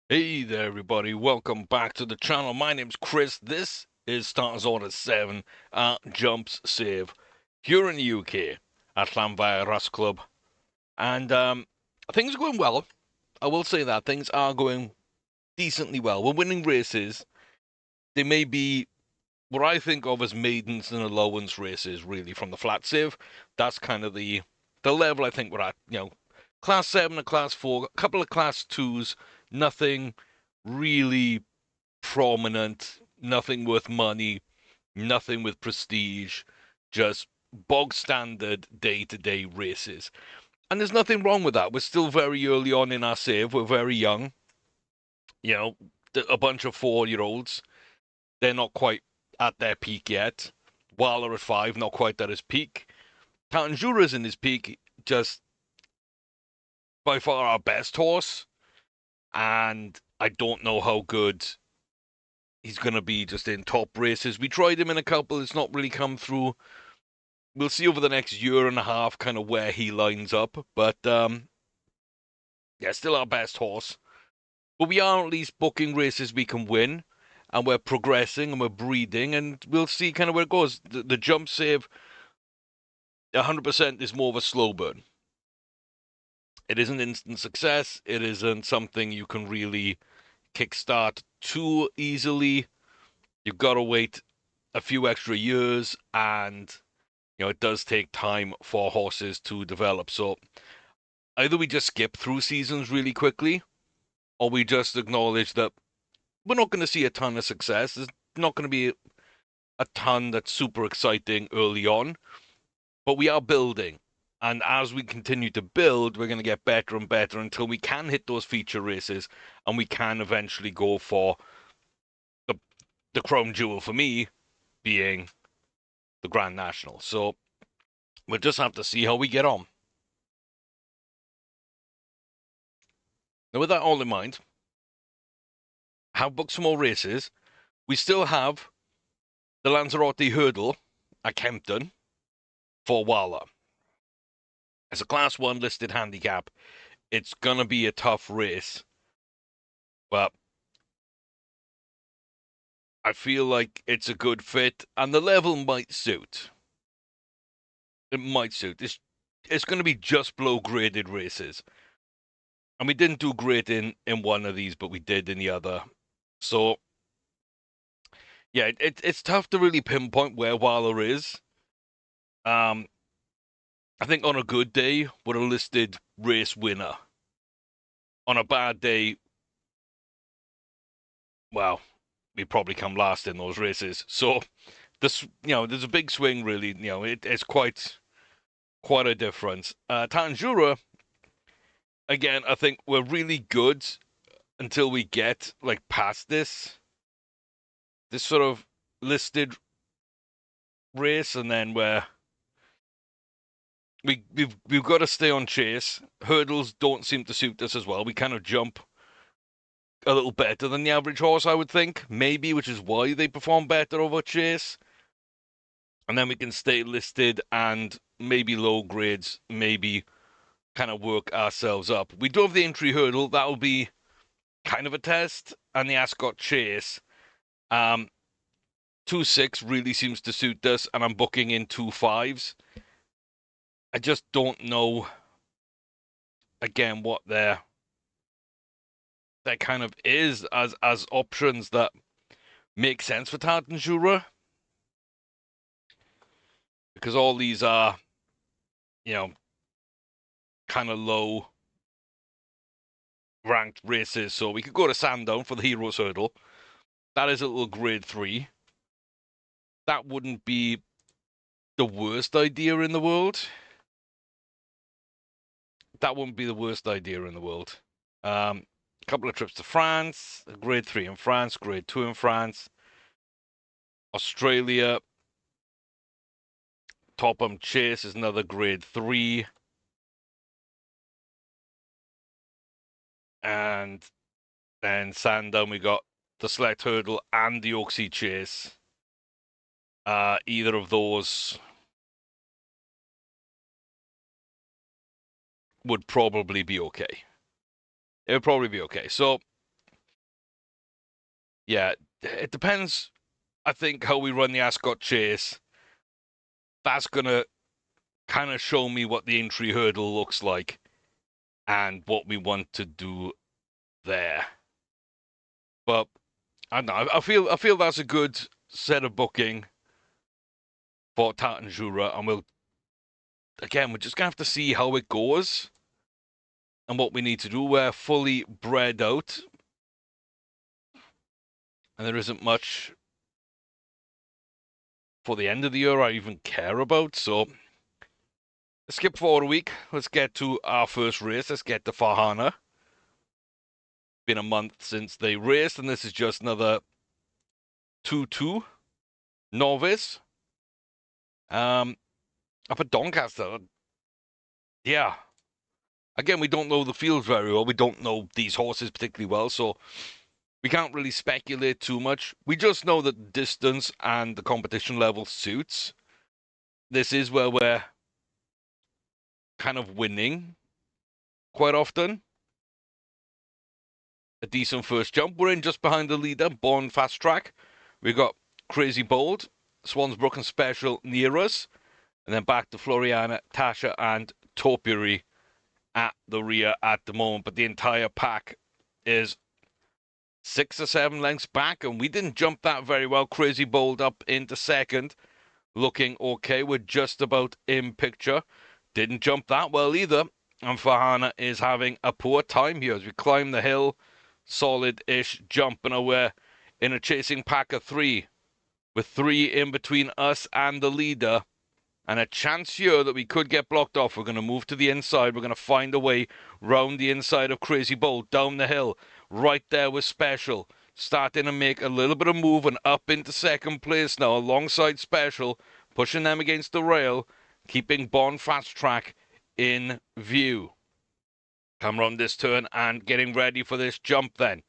Hey there, everybody. Welcome back to the channel. My name's Chris. This is Starters Order 7 at Jumps Save here in the UK at Llanfair Russ Club. And things are going well. I will say that. Things are going decently well. We're winning races. They may be what I think of as maidens and allowance races, really, from the flat save. That's kind of the level I think we're at. Class 7 and Class 4, a couple of Class 2s, nothing really prominent, nothing worth money, nothing with prestige, just bog standard day to day races. And there's nothing wrong with that. We're still very early on in our save. We're very young. You know, a bunch of 4-year-olds. They're not quite at their peak yet. Waller at 5, not quite at his peak. Tanjura's in his peak, just by far our best horse. And I don't know how good he's going to be just in top races. We tried him in a couple, it's not really come through. We'll see over the next year and a half kind of where he lines up. But yeah, still our best horse. But we are at least booking races we can win, and we're progressing and we're breeding, and we'll see kind of where it goes. The jump save, 100% is more of a slow burn. It isn't instant success. It isn't something you can really kickstart too easily. You've got to wait a few extra years, and it does take time for horses to develop. So either we just skip through seasons really quickly, or we just acknowledge that we're not going to see a ton of success. There's not going to be a ton that's super exciting early on, but we are building. And as we continue to build, we're going to get better and better until we can hit those feature races and we can eventually go for the, the crown jewel for me being the Grand National. So we'll just have to see how we get on. Now, with that all in mind, have booked some more races. We still have the Lanzarote Hurdle at Kempton for Wala. As a Class 1 listed handicap, it's going to be a tough race, but I feel like it's a good fit, and the level might suit. It might suit. It's going to be just below graded races. And we didn't do great in one of these, but we did in the other. So, yeah, it's tough to really pinpoint where Wala is. I think on a good day, we're a listed race winner. On a bad day, well, we probably come last in those races. So there's a big swing really. It's quite a difference. Tanjura, again, I think we're really good until we get like past this sort of listed race, and then we've got to stay on chase. Hurdles don't seem to suit us as well. We kind of jump a little better than the average horse, I would think, maybe, which is why they perform better over chase. And then we can stay listed and maybe low grades, maybe kind of work ourselves up. We do have the entry hurdle. That'll be kind of a test. And the Ascot Chase. 2-6 really seems to suit us, and I'm booking in 2-5s. I just don't know, again, what there kind of is as options that make sense for Tartanjura. Because all these are, you know, kind of low ranked races. So we could go to Sandown for the Heroes Hurdle. That is a little grade 3. That wouldn't be the worst idea in the world. That wouldn't be the worst idea in the world. A couple of trips to France, grade 3 in France, grade 2 in France. Australia, Topham Chase is another grade 3. And then Sandown, we got the Select Hurdle and the Oaksey Chase. Either of those would probably be okay. It would probably be okay. So Yeah, it depends, I think, how we run the Ascot chase. That's going to kind of show me what the entry hurdle looks like and what we want to do there. But I don't know. I feel that's a good set of booking for Tatanjura, and we're just gonna have to see how it goes and what we need to do. We're fully bred out, and there isn't much for the end of the year I even care about. So let's skip forward a week. Let's get to our first race. Let's get to Farhana. Been a month since they raced, and this is just another 2-2 novice. Up at Doncaster. Yeah. Again, we don't know the fields very well. We don't know these horses particularly well, so we can't really speculate too much. We just know that distance and the competition level suits. This is where we're kind of winning quite often. A decent first jump. We're in just behind the leader, Born Fast Track. We've got Crazy Bold, Swansbrook and Special near us. And then back to Floriana, Tasha, and Topiary at the rear at the moment. But the entire pack is 6 or 7 lengths back, and we didn't jump that very well. Crazy Bold up into second, looking okay. We're just about in picture. Didn't jump that well either. And Farhana is having a poor time here as we climb the hill. Solid-ish jump, and we're in a chasing pack of 3, with 3 in between us and the leader. And a chance here that we could get blocked off. We're going to move to the inside. We're going to find a way round the inside of Crazy Bold, down the hill. Right there with Special. Starting to make a little bit of move and up into second place now alongside Special. Pushing them against the rail. Keeping Bond Fast Track in view. Come round this turn and getting ready for this jump then.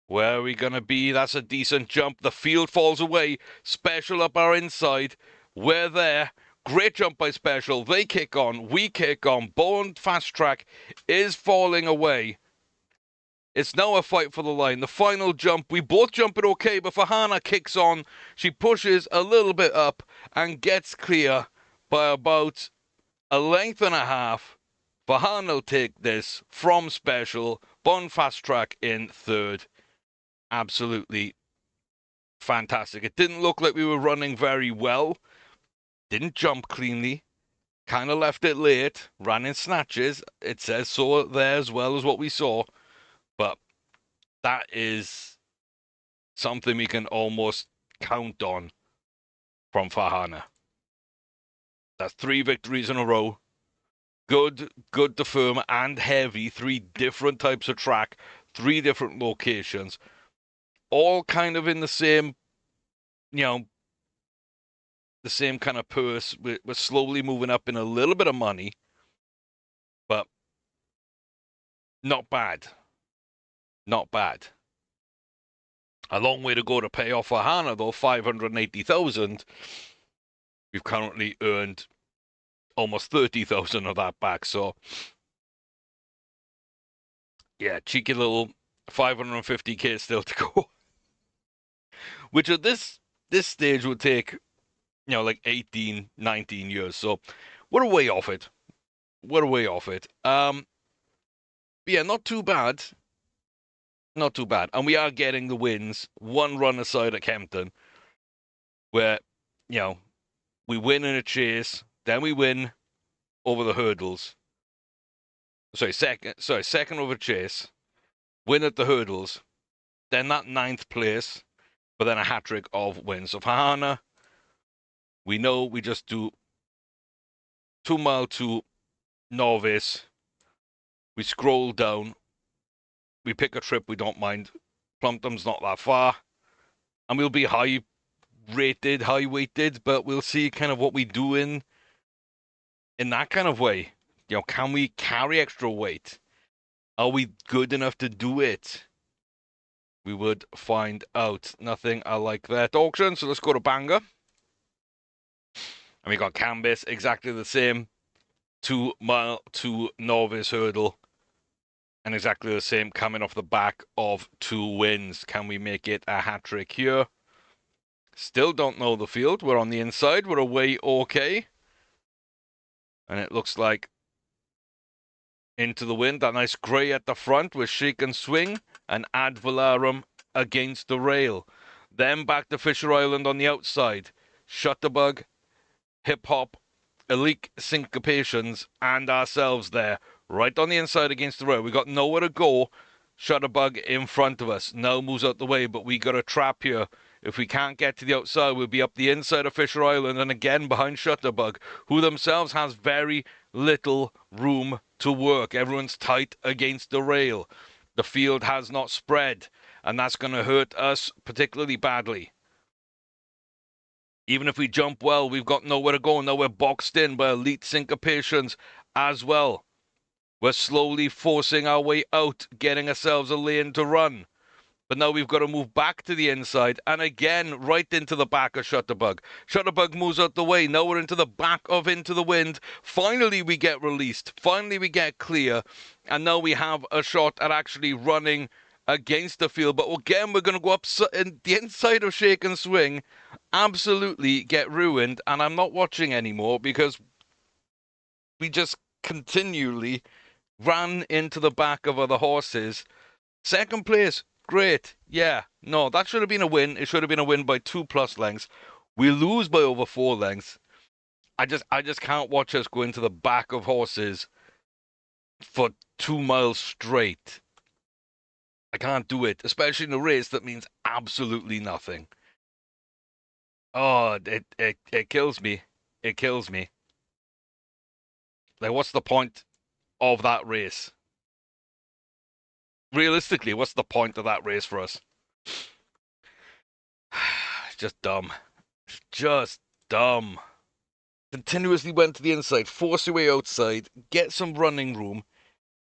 Where are we going to be? That's a decent jump. The field falls away. Special up our inside. We're there. Great jump by Special. They kick on. We kick on. Bond Fast Track is falling away. It's now a fight for the line. The final jump. We both jump it okay, but Farhana kicks on. She pushes a little bit up and gets clear by about a length and a half. Farhana will take this from Special. Bond Fast Track in third. Absolutely fantastic. It didn't look like we were running very well. Didn't jump cleanly. Kind of left it late. Ran in snatches. It says so there as well as what we saw. But that is something we can almost count on from Farhana. That's 3 victories in a row. Good to firm and heavy. 3 different types of track. 3 different locations. All kind of in the same, the same kind of purse. We're slowly moving up in a little bit of money, but not bad. Not bad. A long way to go to pay off Farhana, though. 580,000. We've currently earned almost 30,000 of that back. So, yeah, cheeky little 550k still to go, which at this stage would take, like 18, 19 years. So we're way off it. Yeah, not too bad. Not too bad. And we are getting the wins. 1 run aside at Kempton, where, we win in a chase, then we win over the hurdles. Second over chase, win at the hurdles, then that 9th place, but then a hat-trick of wins. So Farhana, we know we just do 2 mile to novice. We scroll down. We pick a trip we don't mind. Plumpton's not that far. And we'll be high weighted, but we'll see kind of what we do in that kind of way. Can we carry extra weight? Are we good enough to do it? We would find out. Nothing I like that auction, so let's go to Bangor. And we got Canvas, exactly the same. 2 mile to novice hurdle. And exactly the same coming off the back of 2 wins. Can we make it a hat-trick here? Still don't know the field. We're on the inside. We're away okay. And it looks like into the wind. That nice grey at the front with Shake and Swing and Ad Valorem against the rail. Then back to Fisher Island on the outside. Shutterbug, Hip Hop, Elite Syncopations, and ourselves there. Right on the inside against the rail. We got nowhere to go. Shutterbug in front of us. Now moves out the way, but we got a trap here. If we can't get to the outside, we'll be up the inside of Fisher Island and again behind Shutterbug, who themselves has very little room to work. Everyone's tight against the rail. The field has not spread, and that's going to hurt us particularly badly. Even if we jump well, we've got nowhere to go. Now we're boxed in by Elite Syncopations as well. We're slowly forcing our way out, getting ourselves a lane to run. But now we've got to move back to the inside, and again, right into the back of Shutterbug. Shutterbug moves out the way. Now we're into the back of Into the Wind. Finally, we get released. Finally, we get clear. And now we have a shot at actually running against the field. But again, we're going to go up in the inside of Shake and Swing. Absolutely get ruined. And I'm not watching anymore because we just continually ran into the back of other horses. Second place, great. Yeah, no, that should have been a win. It should have been a win by 2+ lengths. We lose by over 4 lengths. I just can't watch us go into the back of horses for 2 miles straight. I can't do it, especially in a race that means absolutely nothing. Oh, it kills me. It kills me. Like, what's the point of that race? Realistically, what's the point of that race for us? Just dumb. Just dumb. Continuously went to the inside, force your way outside, get some running room,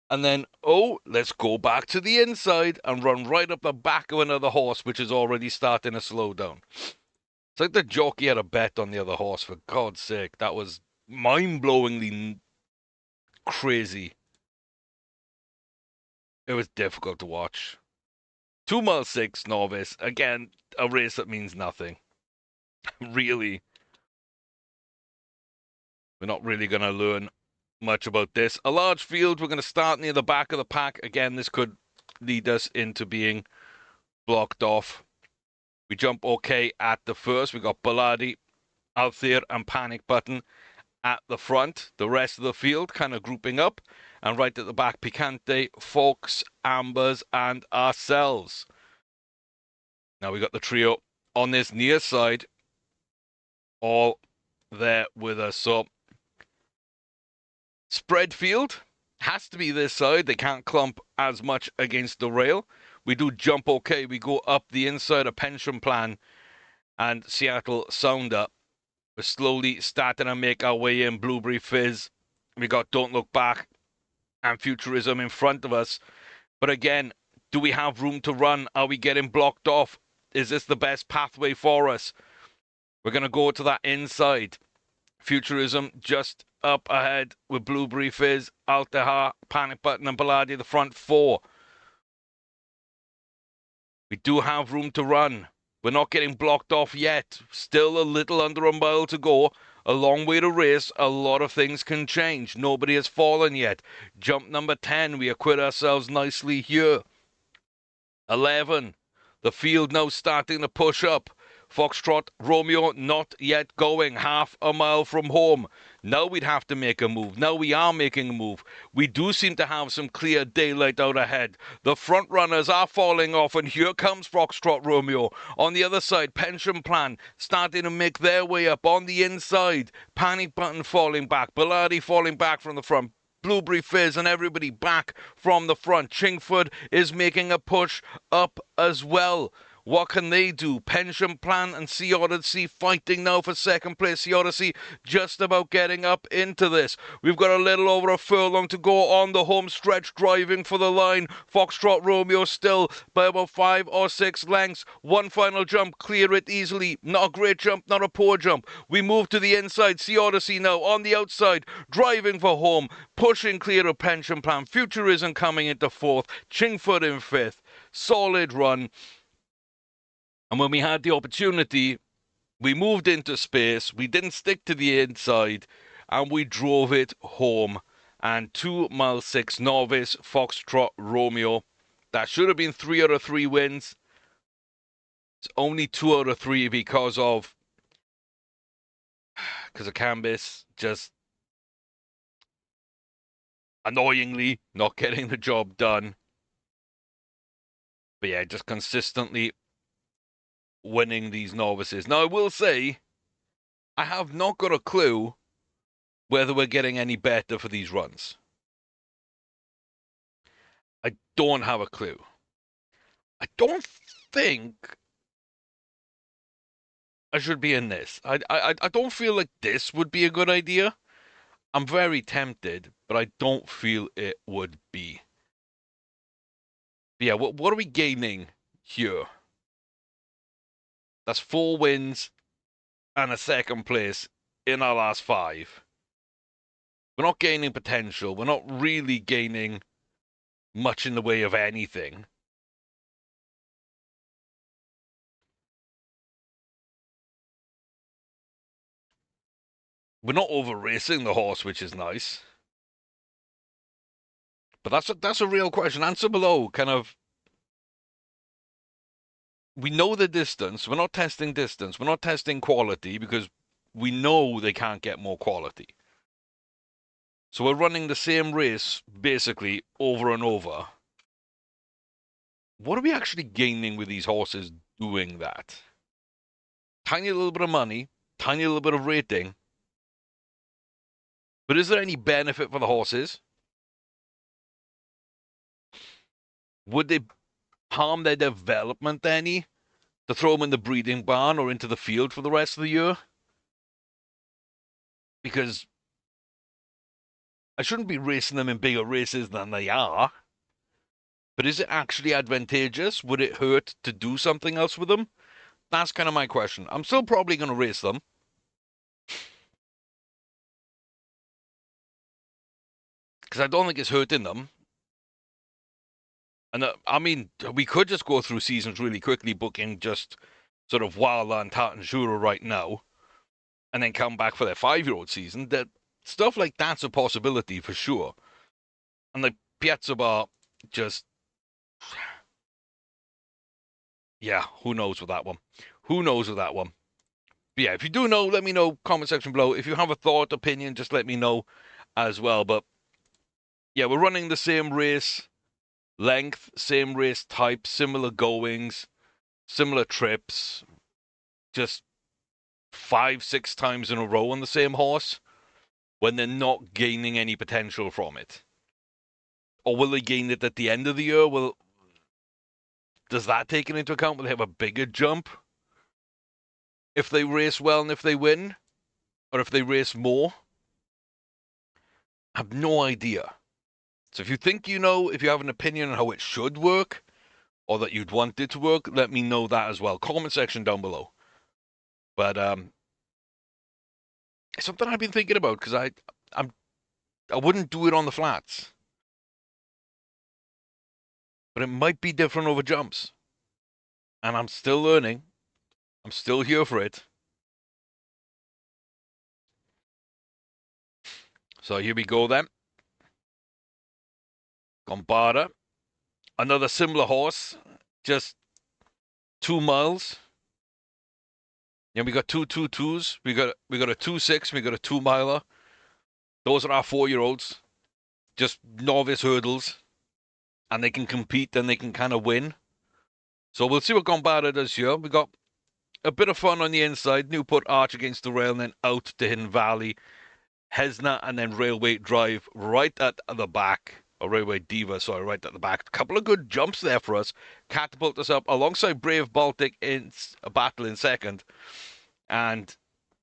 and then, oh, let's go back to the inside and run right up the back of another horse, which is already starting to slow down. It's like the jockey had a bet on the other horse, for God's sake. That was mind-blowingly crazy. It was difficult to watch. 2 mile 6 novice. Again, a race that means nothing. Really. We're not really going to learn much about this. A large field. We're going to start near the back of the pack. Again, this could lead us into being blocked off. We jump okay at the first. We got Baladi, Althir, and Panic Button at the front. The rest of the field kind of grouping up. And right at the back, Picante, Fox, Ambers, and ourselves. Now we got the trio on this near side, all there with us. So spread field has to be this side. They can't clump as much against the rail. We do jump okay. We go up the inside of Pension Plan and Seattle Sounder. We're slowly starting to make our way in. Blueberry Fizz. We got Don't Look Back and Futurism in front of us. But again, do we have room to run? Are we getting blocked off? Is this the best pathway for us? We're going to go to that inside. Futurism just up ahead with Blueberry Fizz, Altahar, Panic Button, and Baladi, the front four. We do have room to run. We're not getting blocked off yet. Still a little under a mile to go. A long way to race. A lot of things can change. Nobody has fallen yet. Jump number 10. We acquit ourselves nicely here. 11. The field now starting to push up. Foxtrot, Romeo not yet going. Half a mile from home. Now we'd have to make a move. Now we are making a move. We do seem to have some clear daylight out ahead. The front runners are falling off, and here comes Foxtrot Romeo. On the other side, Pension Plan starting to make their way up. On the inside, Panic Button falling back. Baladi falling back from the front. Blueberry Fizz and everybody back from the front. Chingford is making a push up as well. What can they do? Pension Plan and Sea Odyssey fighting now for second place. Sea Odyssey just about getting up into this. We've got a little over a furlong to go on the home stretch, driving for the line. Foxtrot Romeo still by about 5 or 6 lengths. One final jump, clear it easily. Not a great jump, not a poor jump. We move to the inside. Sea Odyssey now on the outside, driving for home, pushing clear of Pension Plan. Futurism coming into fourth. Chingford in fifth. Solid run. And when we had the opportunity, we moved into space. We didn't stick to the inside, and we drove it home. And 2 mile 6 novice Foxtrot Romeo. That should have been 3 out of 3 wins. It's only 2 out of 3 because of Cambis just annoyingly not getting the job done. But yeah, just consistently winning these novices. Now, I will say, I have not got a clue whether we're getting any better for these runs. I don't have a clue. I don't think I should be in this. I don't feel like this would be a good idea. I'm very tempted, but I don't feel it would be. But yeah, what are we gaining here? That's 4 wins and a second place in our last 5. We're not gaining potential. We're not really gaining much in the way of anything. We're not over racing the horse, which is nice. But that's a real question. Answer below. Kind of, we know the distance. We're not testing distance. We're not testing quality because we know they can't get more quality. So we're running the same race basically over and over. What are we actually gaining with these horses doing that? Tiny little bit of money, tiny little bit of rating. But is there any benefit for the horses? Would they harm their development any to throw them in the breeding barn or into the field for the rest of the year? Because I shouldn't be racing them in bigger races than they are. But is it actually advantageous? Would it hurt to do something else with them? That's kind of my question. I'm still probably going to race them. Because I don't think it's hurting them. And I mean, we could just go through seasons really quickly, booking just sort of Wildland and Tartan right now, and then come back for their 5-year-old season. That stuff like that's a possibility for sure. And the Piazza Bar just, yeah, who knows with that one? Who knows with that one? But yeah, if you do know, let me know. Comment section below. If you have a thought, opinion, just let me know as well. But yeah, we're running the same race length, same race type, similar goings, similar trips, just 5-6 times in a row on the same horse when they're not gaining any potential from it. Or will they gain it at the end of the year? Does that take it into account? Will they have a bigger jump if they race well and if they win? Or if they race more? I have no idea. So if you think you know, if you have an opinion on how it should work, or that you'd want it to work, let me know that as well. Comment section down below. But it's something I've been thinking about because I wouldn't do it on the flats. But it might be different over jumps. And I'm still learning. I'm still here for it. So here we go then. Gambara. Another similar horse. Just 2 miles. Yeah, we got 2 2 2s. We got a 2-6. We got a 2 miler. Those are our 4-year-olds. Just novice hurdles. And they can compete and they can kind of win. So we'll see what Gambara does here. We got a bit of fun on the inside. Newport Arch against the rail and then out to Hidden Valley. Hesna and then Railway Drive right at the back. or Railway Diva, sorry, right at the back. A couple of good jumps there for us. Catapult us up alongside Brave Baltic in a battle in second. And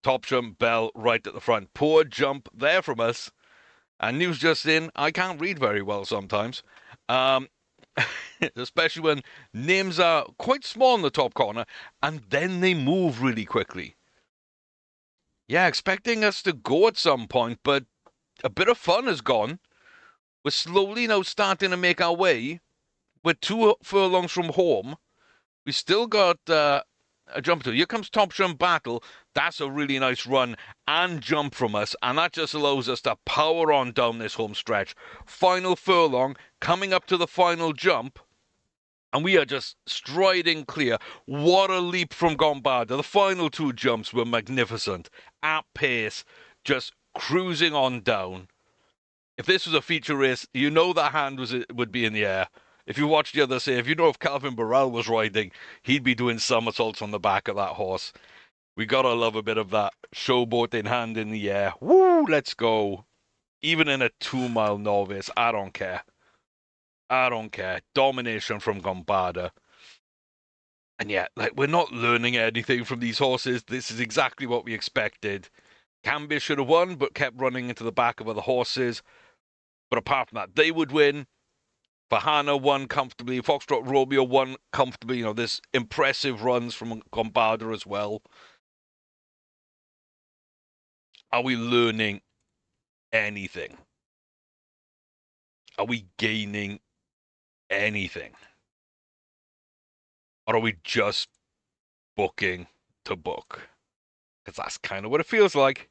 Top Jump Bell right at the front. Poor jump there from us. And news just in, I can't read very well sometimes. Um, especially when names are quite small in the top corner and then they move really quickly. Yeah, expecting us to go at some point, but a bit of fun has gone. We're slowly now starting to make our way. We're 2 furlongs from home. We still got a jump to. Here comes Top Jump Battle. That's a really nice run and jump from us, and that just allows us to power on down this home stretch. Final furlong, coming up to the final jump, and we are just striding clear. What a leap from Gombarda. The final 2 jumps were magnificent. At pace, just cruising on down. If this was a feature race, you know that hand would be in the air. If you watched the other save, you know if Calvin Burrell was riding, he'd be doing somersaults on the back of that horse. We gotta love a bit of that showboating hand in the air. Woo, let's go. Even in a 2-mile novice, I don't care. I don't care. Domination from Gombarda. And yet, like, we're not learning anything from these horses. This is exactly what we expected. Cambia should have won, but kept running into the back of other horses. But apart from that, they would win. Fahana won comfortably. Foxtrot Romeo won comfortably. You know, there's impressive runs from Gombarda as well. Are we learning anything? Are we gaining anything? Or are we just booking to book? Because that's kind of what it feels like.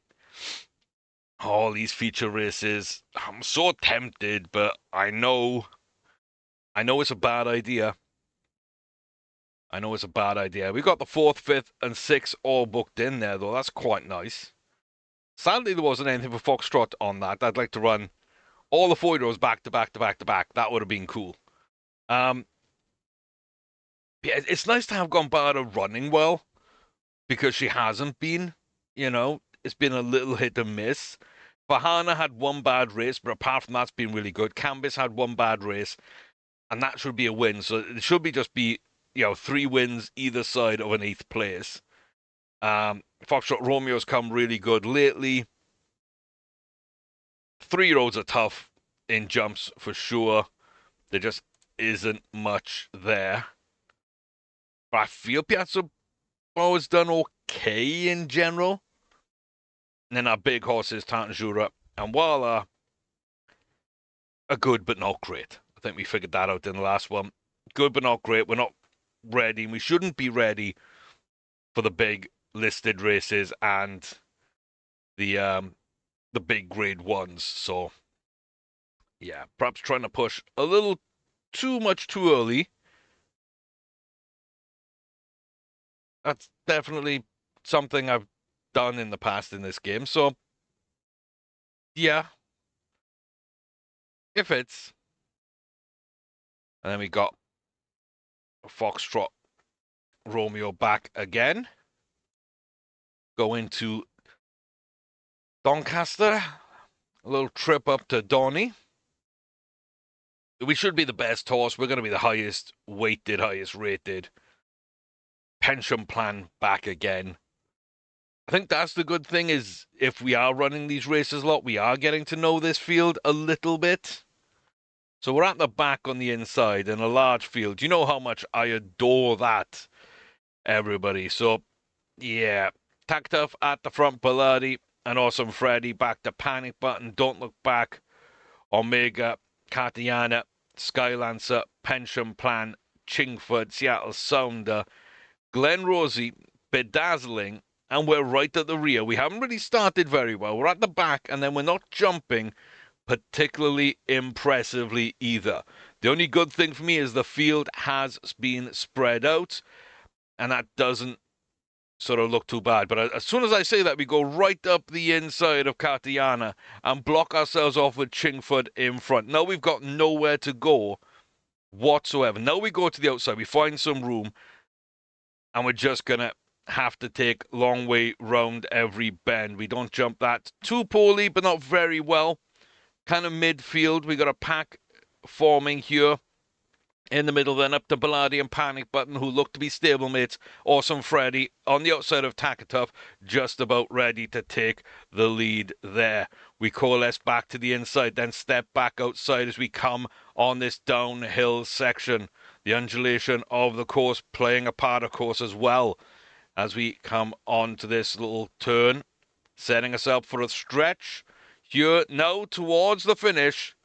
All these feature races. I'm so tempted, but I know it's a bad idea. I know it's a bad idea. We got the 4th, 5th, and 6th all booked in there, though. That's quite nice. Sadly, there wasn't anything for Foxtrot on that. I'd like to run all the 4-year-olds back to back to back to back. That would have been cool. Yeah, it's nice to have Gombarda running well because she hasn't been. You know, it's been a little hit and miss. Fahana had 1 bad race, but apart from that's been really good. Cambis had 1 bad race, and that should be a win. So it should just be 3 wins either side of an 8th place. Foxtrot Romeo's come really good lately. 3-year-olds are tough in jumps for sure. There just isn't much there. But I feel Piazza Bo's done okay in general. And then our big horses, Tanjura and Wala, are good but not great. I think we figured that out in the last one. Good but not great. We're not ready. We shouldn't be ready for the big listed races and the big grade ones. So yeah, perhaps trying to push a little too much too early. That's definitely something I've done in the past in this game. So yeah, if it's, and then we got Foxtrot Romeo back again. Going to Doncaster. A little trip up to Donny. We should be the best horse. We're going to be the highest weighted, highest rated. Pension plan back again. I think that's the good thing is if we are running these races a lot, we are getting to know this field a little bit. So we're at the back on the inside in a large field. You know how much I adore that, everybody. So, yeah. Tack Tough at the front, Bilardi and Awesome Freddy back to Panic Button, Don't Look Back, Omega, Katiana, Skylancer, Pension Plan, Chingford, Seattle Sounder, Glen Rosie, Bedazzling, and we're right at the rear. We haven't really started very well. We're at the back, and then we're not jumping particularly impressively either. The only good thing for me is the field has been spread out, and that doesn't sort of look too bad. But as soon as I say that, we go right up the inside of Katiana and block ourselves off with Chingford in front. Now we've got nowhere to go whatsoever. Now we go to the outside. We find some room, and we're just going to have to take long way round every bend. We don't jump that too poorly, but not very well. Kind of midfield. We got a pack forming here in the middle, then up to Bellardi and Panic Button, who look to be stablemates. Awesome Freddy on the outside of Takatuff, just about ready to take the lead there. We coalesce back to the inside, then step back outside as we come on this downhill section. The undulation of the course playing a part, of course, as well, as we come on to this little turn, setting us up for a stretch here now towards the finish.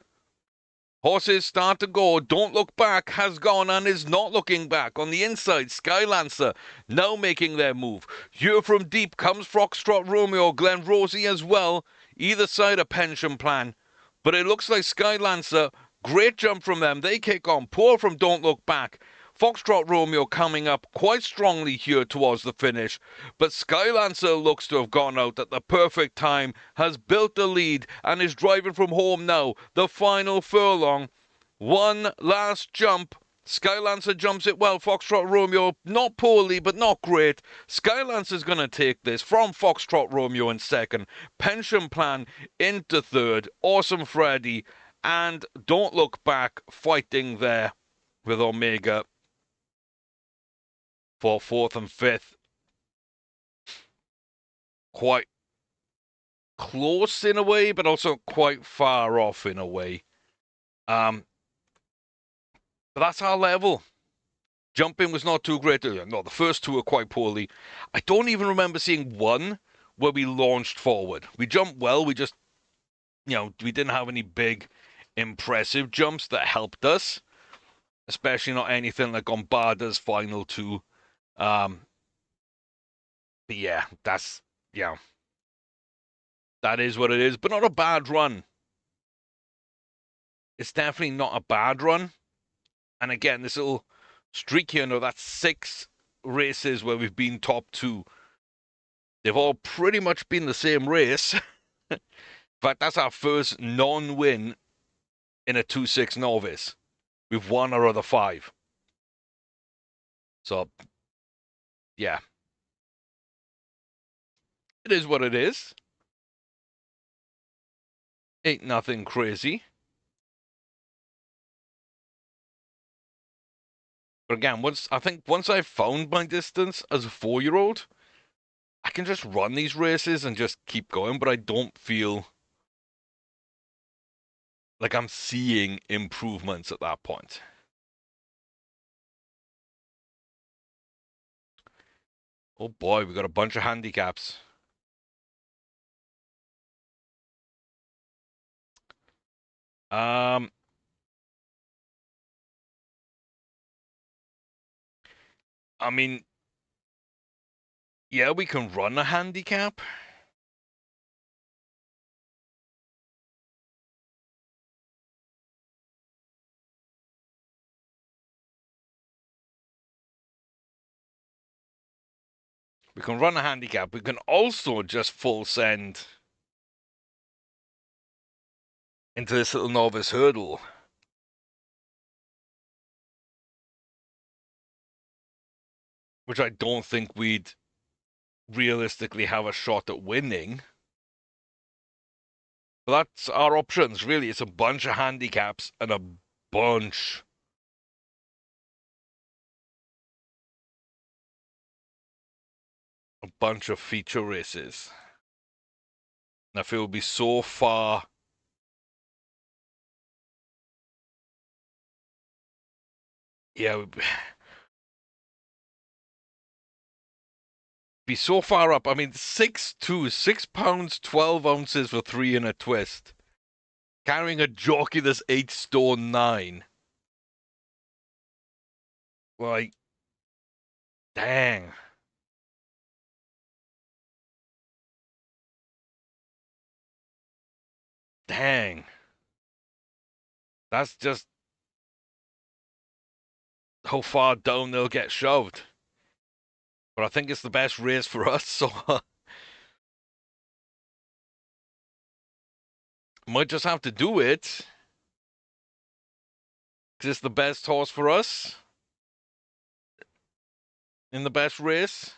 Horses start to go. Don't Look Back has gone and is not looking back. On the inside, Skylancer now making their move. Here from deep comes Foxtrot Romeo, Glen Rosie as well. Either side a pension plan. But it looks like Skylancer, great jump from them. They kick on. Poor from Don't Look Back. Foxtrot Romeo coming up quite strongly here towards the finish, but Skylancer looks to have gone out at the perfect time, has built the lead and is driving from home now. The final furlong. One last jump. Skylancer jumps it well. Foxtrot Romeo, not poorly, but not great. Skylancer's going to take this from Foxtrot Romeo in second. Pension Plan into third. Awesome Freddy and Don't Look Back fighting there with Omega for fourth and fifth. Quite close in a way, but also quite far off in a way. But that's our level. Jumping was not too great. No, the first two were quite poorly. I don't even remember seeing one where we launched forward. We jumped well. We just, we didn't have any big, impressive jumps that helped us. Especially not anything like on Barda's final two. But yeah, that is what it is. But not a bad run. It's definitely not a bad run. And again, this little streak here, that's 6 races where we've been top 2. They've all pretty much been the same race. In fact, that's our first non-win in a 2-6 novice. We've won our other 5. So, yeah. It is what it is. Ain't nothing crazy. But again, once I've found my distance as a 4-year-old, I can just run these races and just keep going, but I don't feel like I'm seeing improvements at that point. Oh boy, we got a bunch of handicaps. I mean, yeah, we can run a handicap. We can run a handicap. We can also just full send into this little novice hurdle. Which I don't think we'd realistically have a shot at winning. But that's our options, really. It's a bunch of handicaps and a bunch of feature races. And I feel it would be so far. Yeah, be so far up. I mean, 6 pounds 12 ounces for 3 in a twist. Carrying a jockey that's 8 stone 9. Like, dang. Dang. That's just how far down they'll get shoved. But I think it's the best race for us, so might just have to do it. Because it's the best horse for us. In the best race.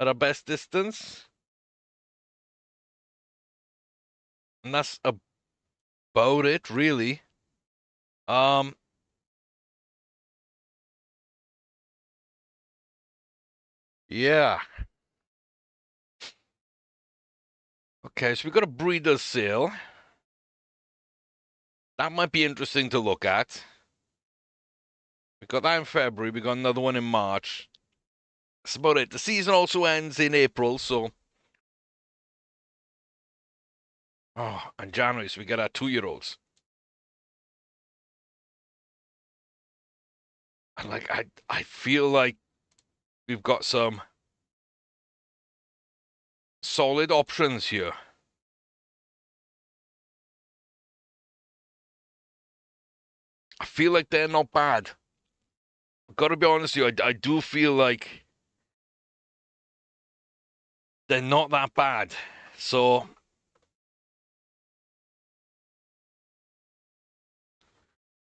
At our best distance. And that's about it, really. Um, yeah. Okay, so we got a breeder's sale. That might be interesting to look at. We got that in February. We got another one in March. That's about it. The season also ends in April, so. Oh, and January, so we got our 2-year-olds. And I feel like we've got some solid options here. I feel like they're not bad. I've got to be honest with you, I do feel like they're not that bad. So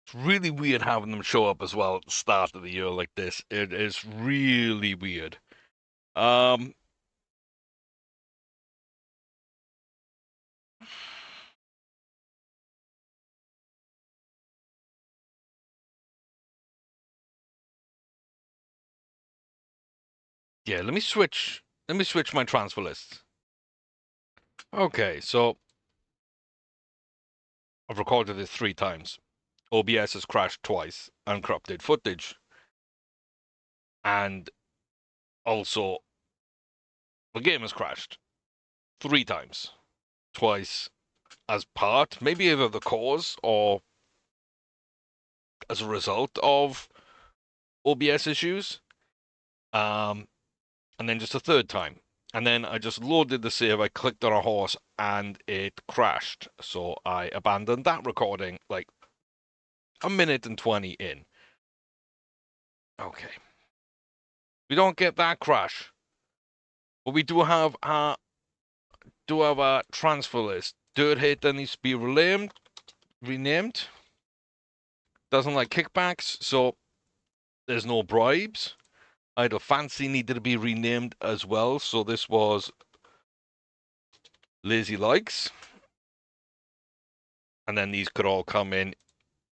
it's really weird having them show up as well at the start of the year like this. It is really weird. Um, yeah, let me switch. Let me switch my transfer lists. Okay, so I've recorded it 3 times. OBS has crashed twice, uncorrupted footage, and also the game has crashed 3 times. Twice as part, maybe either the cause or as a result of OBS issues. Um, and then just a third time. And then I just loaded the save, I clicked on a horse, and it crashed. So I abandoned that recording like a minute and 20 in. Okay. We don't get that crash. But we do have a transfer list. Dirt hit that needs to be renamed. Doesn't like kickbacks, so there's no bribes. Idle Fancy needed to be renamed as well, so this was Lazy Likes. And then these could all come in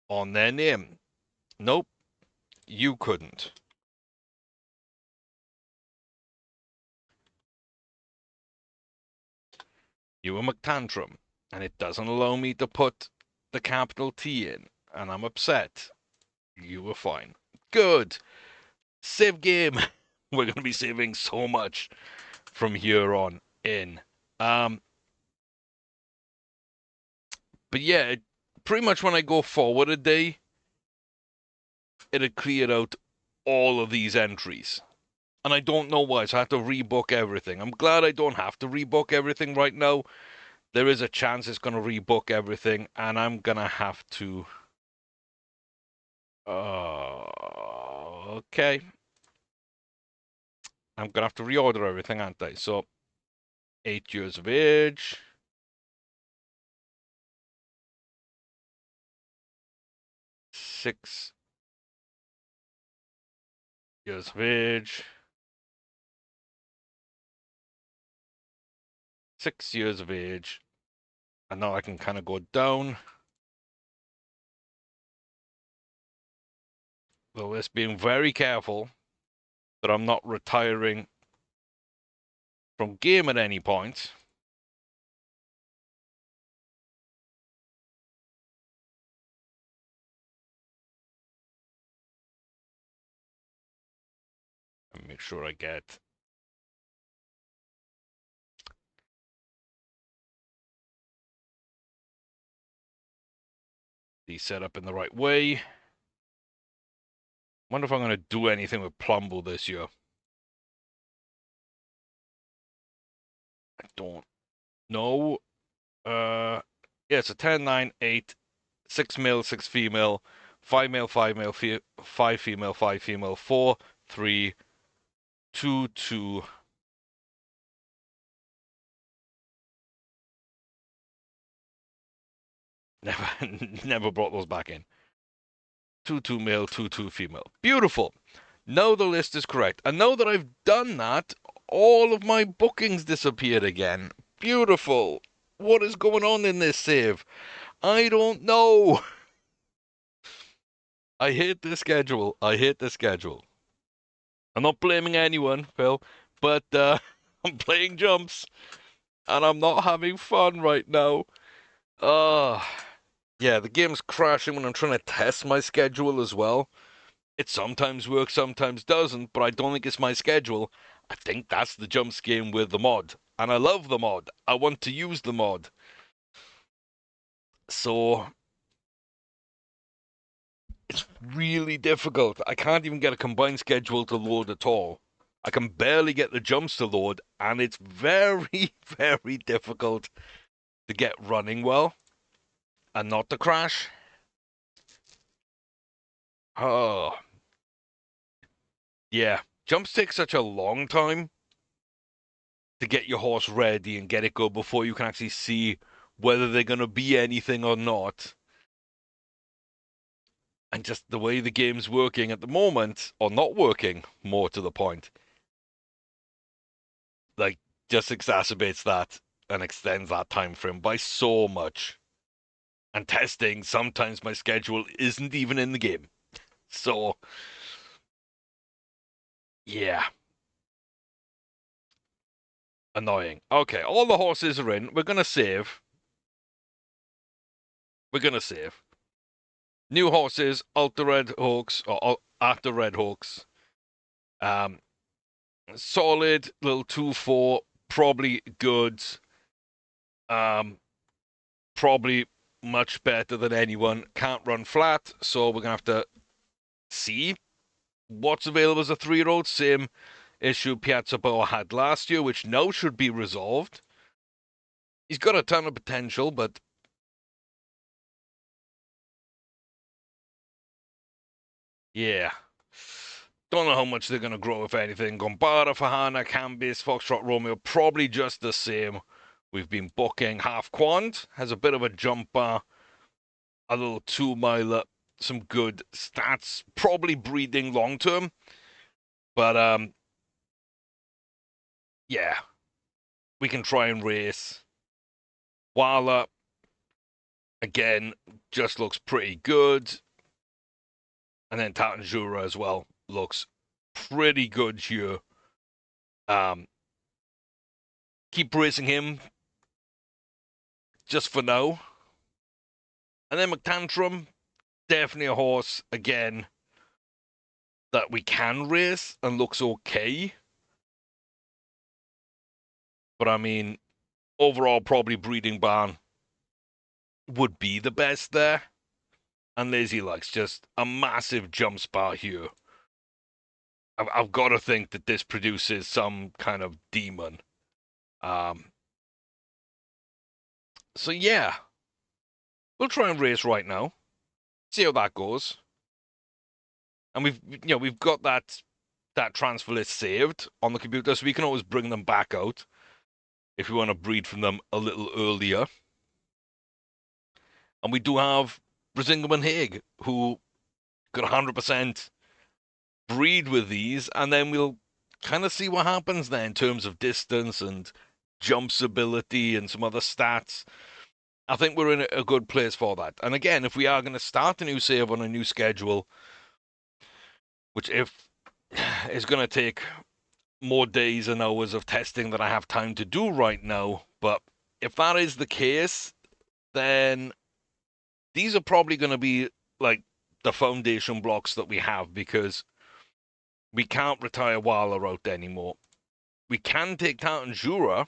on their name. Nope, you couldn't. You were McTantrum, and it doesn't allow me to put the capital T in, and I'm upset. You were fine. Good. Save game. We're going to be saving so much from here on in. But yeah, pretty much when I go forward a day, it'll clear out all of these entries. And I don't know why, so I have to rebook everything. I'm glad I don't have to rebook everything right now. There is a chance it's going to rebook everything, and I'm going to have to... okay. I'm going to have to reorder everything, aren't I? So, 8 years of age. 6 years of age. 6 years of age. And now I can kind of go down. Though it's being very careful that I'm not retiring from game at any point. And make sure I get these set up in the right way. Wonder if I'm going to do anything with Plumble this year. I don't know. Yeah, it's a 10, 9, 8, 6 male, 6 female, 5 male, 5 male, 5 female, 5 female, 4, 3, 2, 2. Never, never brought those back in. 2, 2 male, 2, 2 female. Beautiful. Now the list is correct. And now that I've done that, all of my bookings disappeared again. Beautiful. What is going on in this save? I don't know. I hate this schedule. I hate this schedule. I'm not blaming anyone, Phil, but I'm playing jumps and I'm not having fun right now. Uh, yeah, the game's crashing when I'm trying to test my schedule as well. It sometimes works, sometimes doesn't, but I don't think it's my schedule. I think that's the jumps game with the mod. And I love the mod. I want to use the mod. So it's really difficult. I can't even get a combined schedule to load at all. I can barely get the jumps to load, and it's very, very difficult to get running well and not to crash. Oh, yeah. Jumps take such a long time to get your horse ready and get it good before you can actually see whether they're going to be anything or not. And just the way the game's working at the moment, or not working, more to the point, like, just exacerbates that and extends that time frame by so much. And testing, sometimes my schedule isn't even in the game. So, yeah, annoying. Okay, all the horses are in. We're going to save. We're going to save. New horses, Alter Red Hawks, or After Red Hawks. Um, Solid, little 2-4, probably good. Um, Probably much better than anyone. Can't run flat, so we're going to have to see what's available as a 3-year-old. Same issue Piazza Boa had last year, which now should be resolved. He's got a ton of potential, but yeah. Don't know how much they're going to grow, if anything. Gombara, Fahana, Cambis, Foxtrot, Romeo, probably just the same. We've been booking half quant, has a bit of a jumper, a little 2-miler, some good stats, probably breeding long term. But yeah, we can try and race. Wala, again, just looks pretty good. And then Tatanjura as well looks pretty good here. Um, keep racing him just for now. And then McTantrum, definitely a horse, again, that we can race and looks okay. But I mean, overall, probably Breeding Barn would be the best there. And Lazy Likes just a massive jump spot here. I've got to think that this produces some kind of demon. Um, so yeah, we'll try and race right now. See how that goes. And we've got that transfer list saved on the computer, so we can always bring them back out if we want to breed from them a little earlier. And we do have Brazingam and Haig, who could 100% breed with these, and then we'll kind of see what happens there in terms of distance and jumps ability and some other stats. I think we're in a good place for that. And again, if we are going to start a new save on a new schedule, which if is going to take more days and hours of testing than I have time to do right now, but if that is the case, then these are probably going to be like the foundation blocks that we have, because we can't retire Wala out anymore. We can take Tatanjura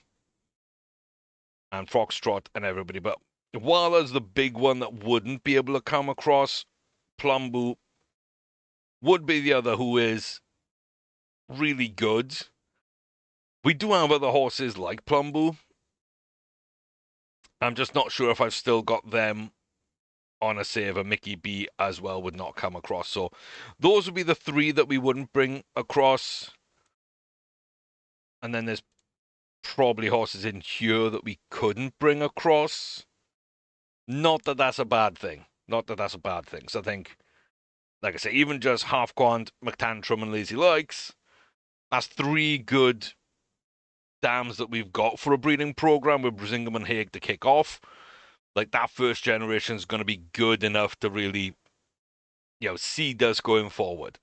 and Foxtrot and everybody, but Wala's the big one that wouldn't be able to come across. Plumbu would be the other, who is really good. We do have other horses like Plumbu. I'm just not sure if I've still got them on a save. A Mickey B as well would not come across. So those would be the 3 that we wouldn't bring across. And then there's probably horses in here that we couldn't bring across. Not that that's a bad thing. Not that that's a bad thing. So I think, like I say, even just Half Quant, McTantrum, and Lazy Likes, that's 3 good dams that we've got for a breeding program with Brazingam and Haig to kick off. Like, that first generation is going to be good enough to really seed us going forward.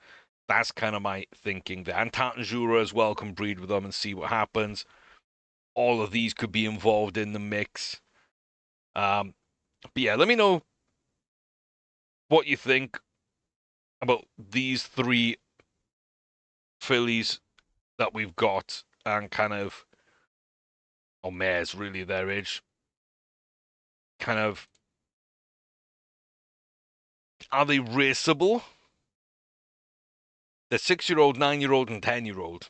That's kind of my thinking there. And Tatanjura as well can breed with them and see what happens. All of these could be involved in the mix. But yeah, let me know what you think about these three fillies that we've got and kind of, or mares really, their age. Kind of, are they raceable? The 6-year-old, 9-year-old, and 10-year-old.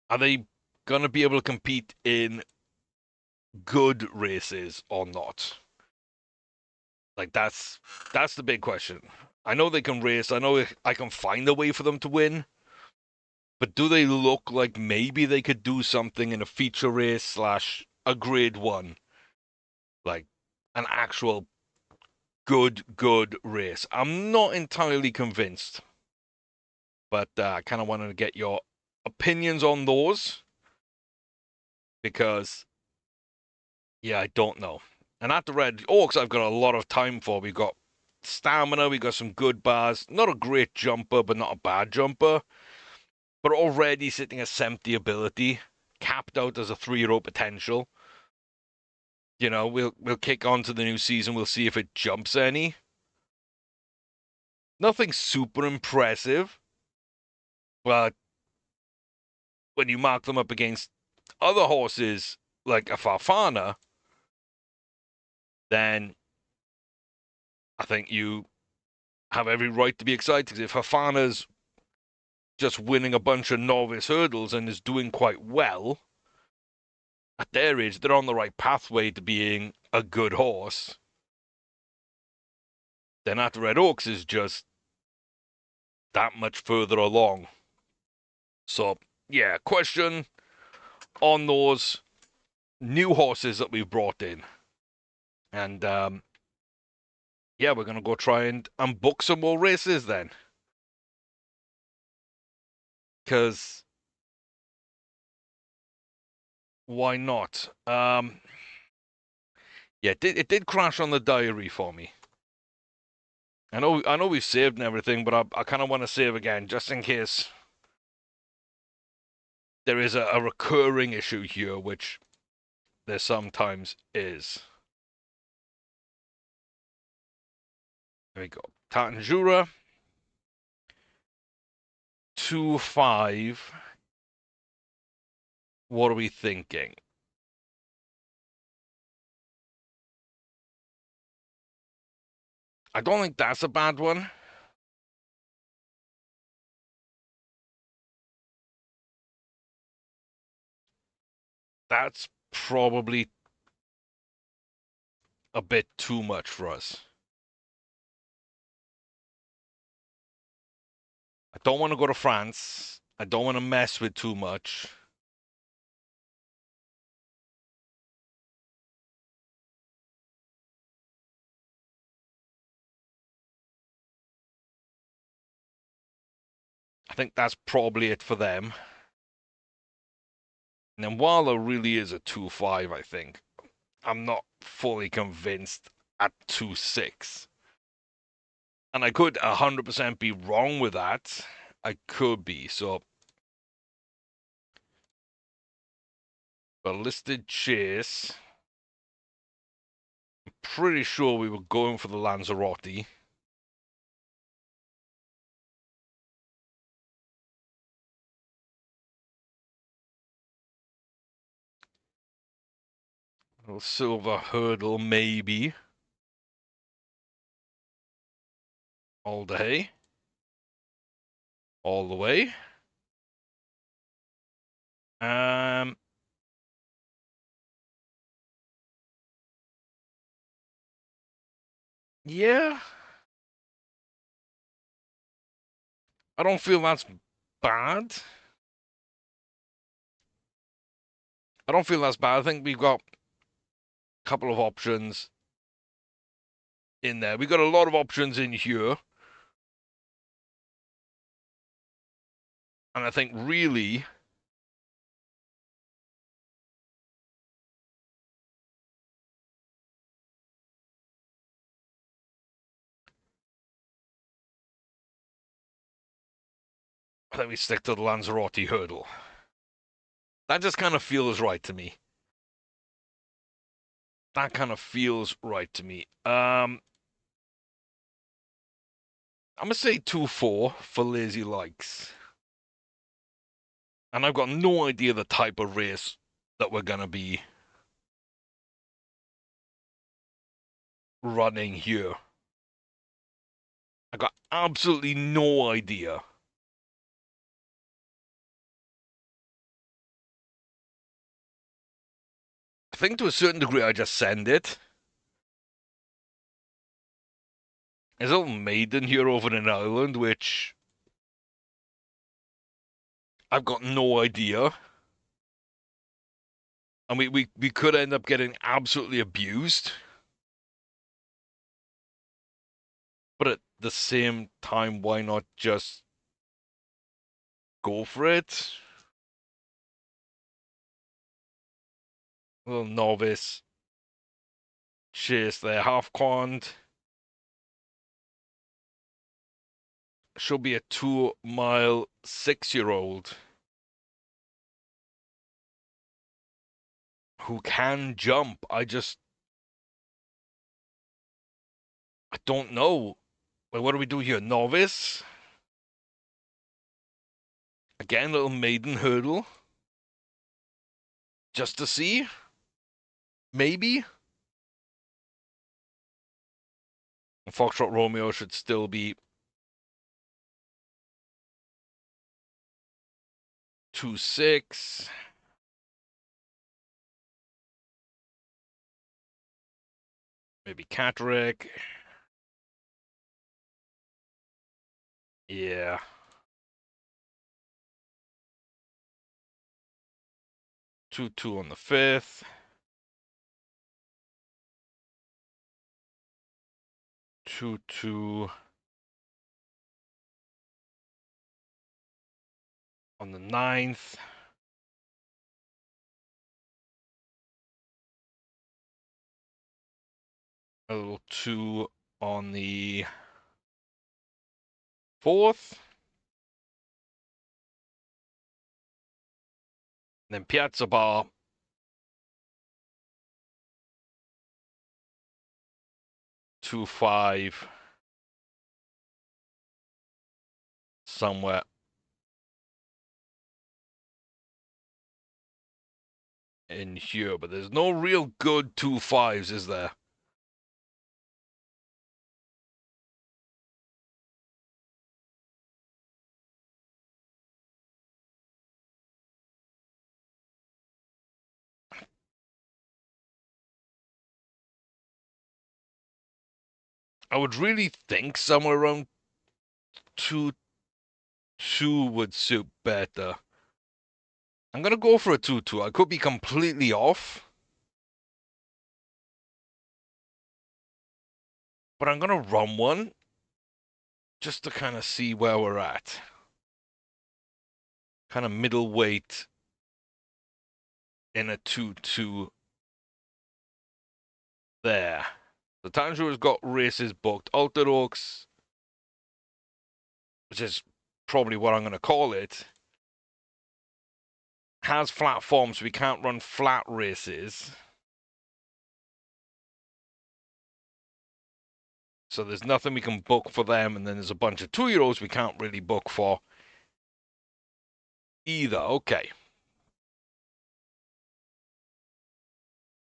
Are they going to be able to compete in good races or not? Like that's the big question. I know they can race. I know I can find a way for them to win. But do they look like maybe they could do something in a feature race slash a grade one? Like an actual good race. I'm not entirely convinced. But I kind of wanted to get your opinions on those. Because, yeah, I don't know. And at the Red Oaks, I've got a lot of time for. We've got stamina. We got some good bars. Not a great jumper, but not a bad jumper. But already sitting at 70 ability, capped out as a 3-year-old potential. We'll kick on to the new season. We'll see if it jumps any. Nothing super impressive, but when you mark them up against other horses like a Farfana, then I think you have every right to be excited. Because if Farfana's just winning a bunch of novice hurdles and is doing quite well, at their age, they're on the right pathway to being a good horse. Then at Red Oaks is just that much further along. So, yeah, question on those new horses that we've brought in. And, yeah, we're going to go try and book some more races then. Because why not? Yeah, it did crash on the diary for me. I know we've saved and everything, but I kind of want to save again just in case there is a recurring issue here, which there sometimes is. There we go. Tatanjura 2-5. What are we thinking? I don't think that's a bad one. That's probably a bit too much for us. I don't want to go to France. I don't want to mess with too much. I think that's probably it for them. And then while there really is a 2-5, I think, I'm not fully convinced at 2-6. And I could 100% be wrong with that. I could be. So, a listed chase. I'm pretty sure we were going for the Lanzarote. A little silver hurdle, maybe. All day. All the way. Yeah. I don't feel that's bad. I don't feel that's bad. I think we've got a couple of options in there. We've got a lot of options in here. And I think really I think we stick to the Lanzarote hurdle. That just kind of feels right to me. That kind of feels right to me. I'm gonna say 2-4 for Lazy Likes. And I've got no idea the type of race that we're gonna be running here. I got absolutely no idea. I think to a certain degree I just send it. There's a little maiden here over in Ireland, which I've got no idea. And we could end up getting absolutely abused. But at the same time, why not just go for it? A little novice. Chase there, half quant. She'll be a 2-mile 6-year-old who can jump. I don't know. Like, what do we do here? Novice? Again, little maiden hurdle. Just to see? Maybe? Foxtrot Romeo should still be 2-6. Maybe Catterick. Yeah. 2-2 on the 5th. 2-2 on the 9th. A little 2 on the 4th. Then Piazza Bar. 2-5. Somewhere in here, but there's no real good 2-5s, is there? I would really think somewhere around 2-2 would suit better. I'm gonna go for a 2-2. I could be completely off, but I'm gonna run one just to kind of see where we're at. Kind of middleweight in a 2-2 there. The Tangier has got races booked. Altered Oaks, which is probably what I'm going to call it, has flat form, so we can't run flat races. So there's nothing we can book for them, and then there's a bunch of 2-year-olds we can't really book for either. Okay.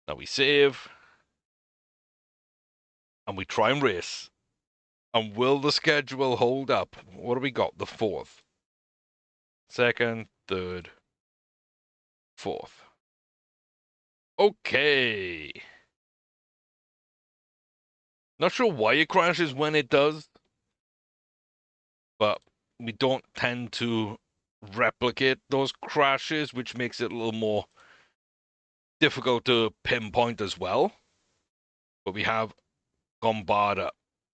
Now we save. And we try and race. And will the schedule hold up? What do we got? The 4th. 2nd, 3rd, 4th. Okay. Not sure why it crashes when it does, but we don't tend to replicate those crashes, which makes it a little more difficult to pinpoint as well. But we have Gombarda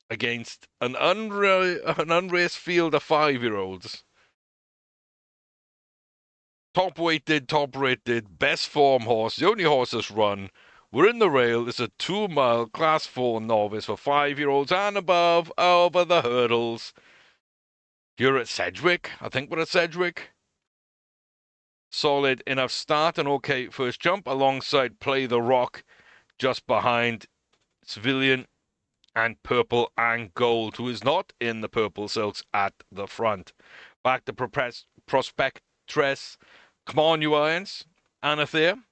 against an unraced field of 5-year-olds. Top weighted, top rated, best form horse, the only horse that's run. We're in the rail. It's a 2-mile class 4 novice for 5-year-olds and above over the hurdles. You're at Sedgwick. I think we're at Sedgwick. Solid enough start. An okay first jump alongside Play the Rock just behind Civilian and Purple and Gold, who is not in the purple silks at the front. Back to Prospectress. Come on, you irons. Anathea,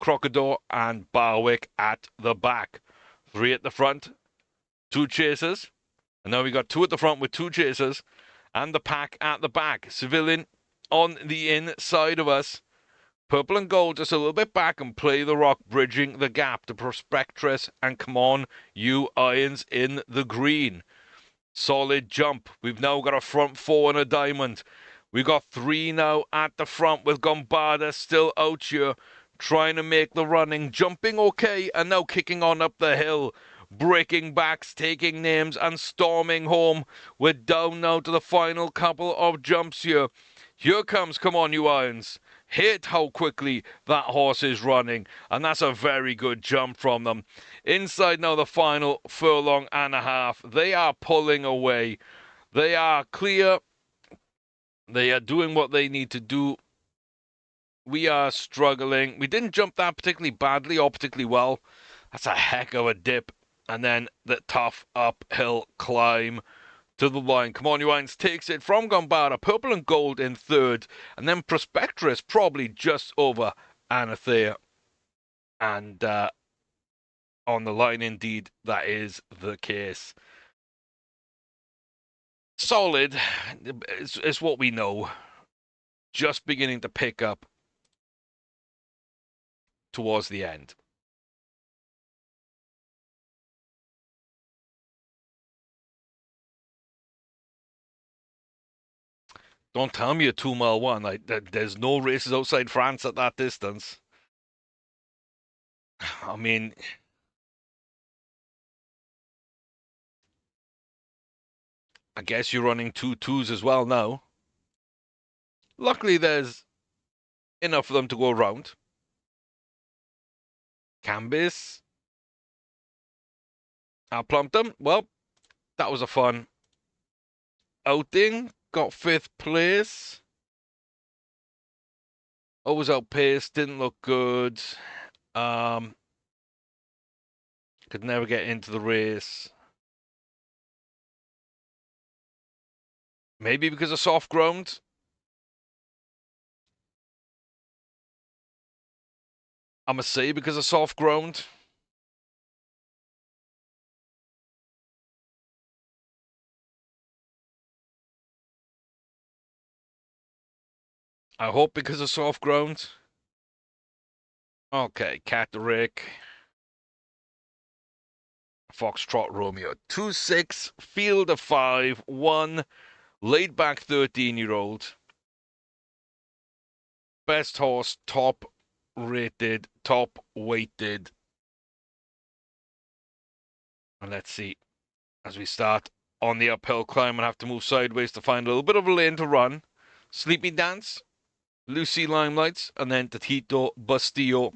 Crocodile, and Barwick at the back. 3 at the front, 2 chasers. And now we got 2 at the front with 2 chasers. And the pack at the back. Civilian on the inside of us. Purple and Gold just a little bit back, and Play the Rock bridging the gap to Prospectress and Come On You Irons in the green. Solid jump. We've now got a front 4 and a diamond. We've got 3 now at the front with Gombarda still out here trying to make the running, jumping okay, and now kicking on up the hill. Breaking backs, taking names, and storming home. We're down now to the final couple of jumps here. Here comes Come On You Irons. Hit how quickly that horse is running, and that's a very good jump from them. Inside now the final furlong and a half. They are pulling away. They are clear. They are doing what they need to do. We are struggling. We didn't jump that particularly badly or particularly well. That's a heck of a dip. And then the tough uphill climb to the line. Come On You Irons takes it from Gombarda. Purple and Gold in third. And then Prospectress probably just over Anathea. And on the line, indeed, that is the case. Solid is what we know. Just beginning to pick up towards the end. Don't tell me a 2-mile one. There's no races outside France at that distance. I mean, I guess you're running 2-2s as well now. Luckily, there's enough for them to go around. Cambis. I plumped them. Well, that was a fun outing. Got 5th place. Always outpaced. Didn't look good. Could never get into the race. Maybe because of soft ground. I must say because of soft ground. I hope because of soft ground. Okay, Catterick. Foxtrot Romeo. 2-6, field of 5, 1, laid back 13-year-old. Best horse, top rated, top weighted. And let's see, as we start on the uphill climb and have to move sideways to find a little bit of a lane to run. Sleepy Dance, Lucy Limelights, and then Tatito Bastillo.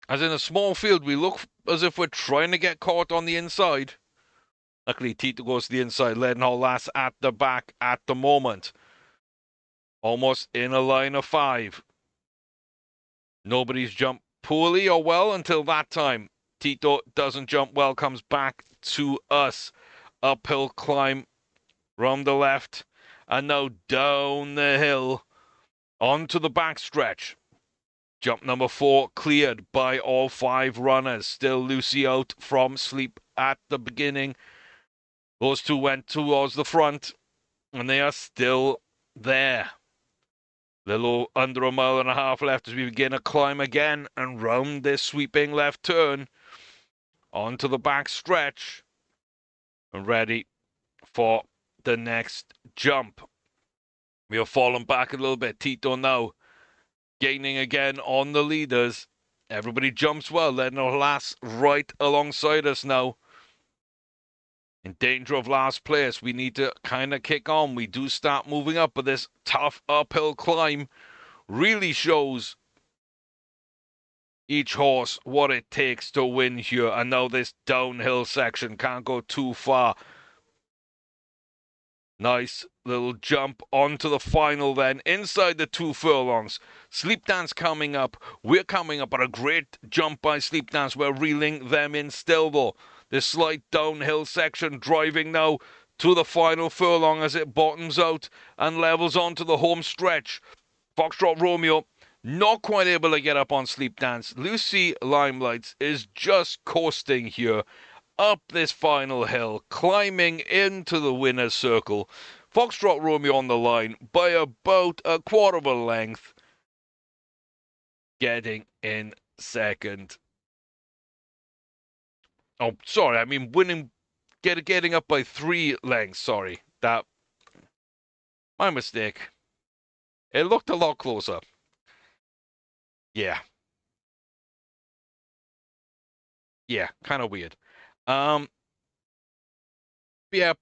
As in a small field, we look as if we're trying to get caught on the inside. Luckily, Tito goes to the inside. Leadenhall Lass at the back at the moment. Almost in a line of 5. Nobody's jumped poorly or well until that time. Tito doesn't jump well, comes back to us. Uphill climb round the left. And now down the hill onto the backstretch. Jump number 4 cleared by all 5 runners. Still Lucy out from sleep at the beginning. Those 2 went towards the front, and they are still there. Little under a mile and a half left as we begin a climb again and round this sweeping left turn onto the back stretch and ready for the next jump. We have fallen back a little bit. Tito now gaining again on the leaders. Everybody jumps well. Leadenhall Lass right alongside us now. In danger of last place. We need to kind of kick on. We do start moving up, but this tough uphill climb really shows each horse what it takes to win here. And now this downhill section can't go too far. Nice little jump onto the final then, inside the 2 furlongs. Sleep Dance coming up. We're coming up, but a great jump by Sleep Dance. We're reeling them in still, though. This slight downhill section, driving now to the final furlong as it bottoms out and levels onto the home stretch. Foxtrot Romeo not quite able to get up on Sleep Dance. Lucy Limelights is just coasting here up this final hill, climbing into the winner's circle. Foxtrot Romeo on the line by about a quarter of a length, getting in second. Oh, sorry, I mean winning, getting up by 3 lengths. Sorry, that my mistake. It looked a lot closer. Yeah, kind of weird. Yeah,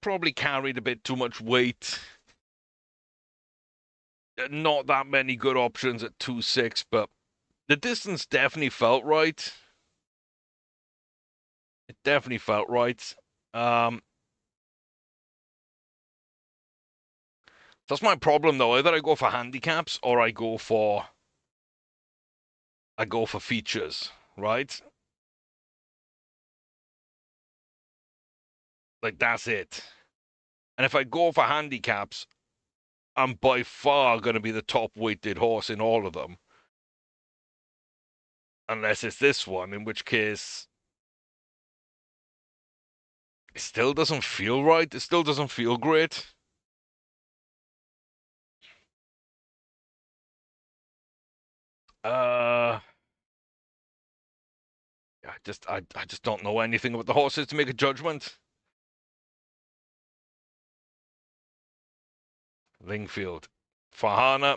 probably carried a bit too much weight. Not that many good options at 2.6, but the distance definitely felt right. It definitely felt right. That's my problem though. Either I go for handicaps or I go for features, right? Like that's it. And if I go for handicaps, I'm by far going to be the top weighted horse in all of them. Unless it's this one, in which case it still doesn't feel right. It still doesn't feel great. I just don't know anything about the horses to make a judgment. Lingfield, Fahana,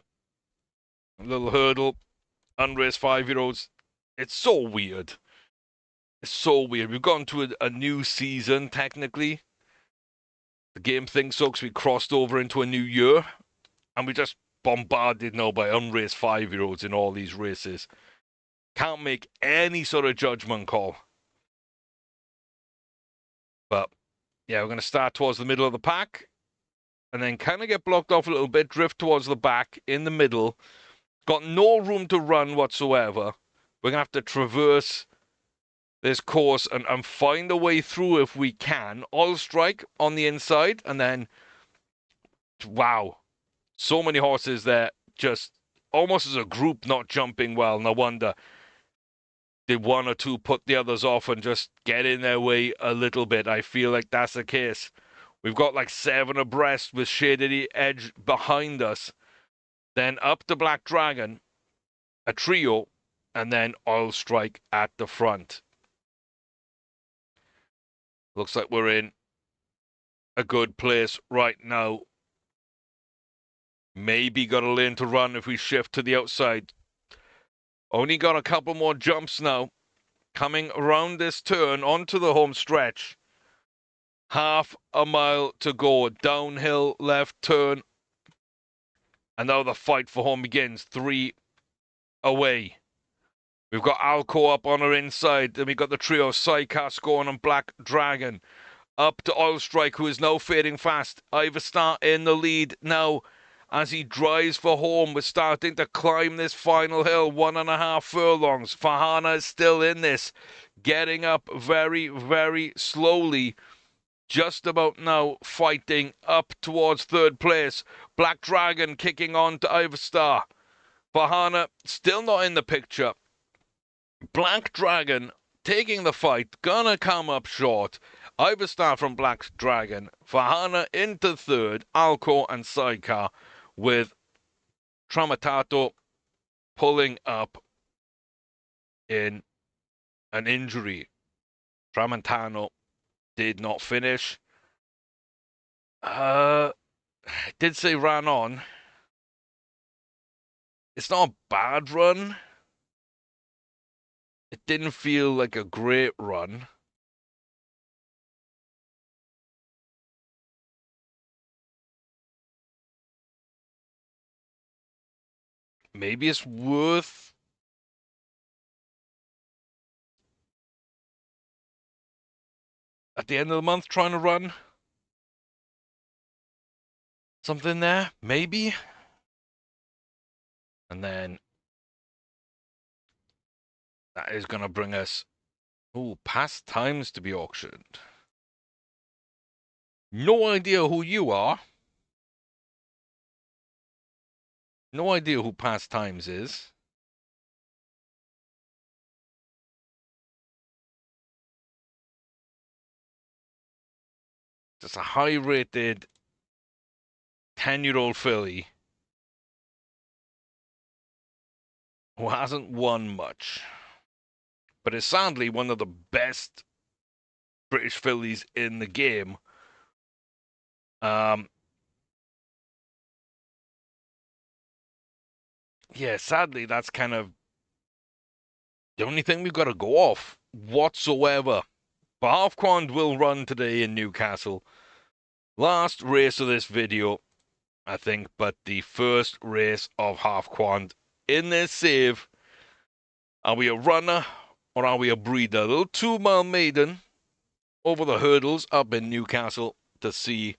a little hurdle, unraced 5-year-olds. It's so weird. It's so weird. We've gone to a new season, technically. The game thinks so because we crossed over into a new year. And we just bombarded now by unraced 5-year-olds in all these races. Can't make any sort of judgment call. But, yeah, we're going to start towards the middle of the pack. And then kind of get blocked off a little bit, drift towards the back, in the middle. Got no room to run whatsoever. We're going to have to traverse this course and find a way through if we can. Oil Strike on the inside, and then, wow, so many horses there, just almost as a group not jumping well. No wonder did 1 or 2 put the others off and just get in their way a little bit. I feel like that's the case. We've got like 7 abreast with Shaded Edge behind us. Then up to Black Dragon, a trio, and then Oil Strike at the front. Looks like we're in a good place right now. Maybe got a lane to run if we shift to the outside. Only got a couple more jumps now. Coming around this turn onto the home stretch. Half a mile to go. Downhill left turn. And now the fight for home begins. 3 away. We've got Alco up on our inside. Then we've got the trio Psycast going on Black Dragon. Up to Oil Strike, who is now fading fast. Iverstar in the lead now as he drives for home. We're starting to climb this final hill, 1.5 furlongs. Fahana is still in this, getting up very, very slowly. Just about now fighting up towards 3rd place. Black Dragon kicking on to Iverstar. Fahana still not in the picture. Black Dragon taking the fight, gonna come up short. Iverstar from Black Dragon, Fahana into 3rd, Alco and Sidecar with Tramatato pulling up in an injury. Tramontano did not finish. Did say ran on. It's not a bad run. It didn't feel like a great run. Maybe it's worth at the end of the month trying to run. something there, maybe. And then that is going to bring us, past times to be auctioned. No idea who you are. No idea who past times is. Just a high-rated 10-year-old filly who hasn't won much, but is sadly one of the best British fillies in the game. Yeah, sadly, that's kind of the only thing we've got to go off whatsoever. But Half Quant will run today in Newcastle. Last race of this video, I think, but the first race of Half Quant in this save. Are we a runner or are we a breeder? A little 2-mile maiden over the hurdles up in Newcastle to see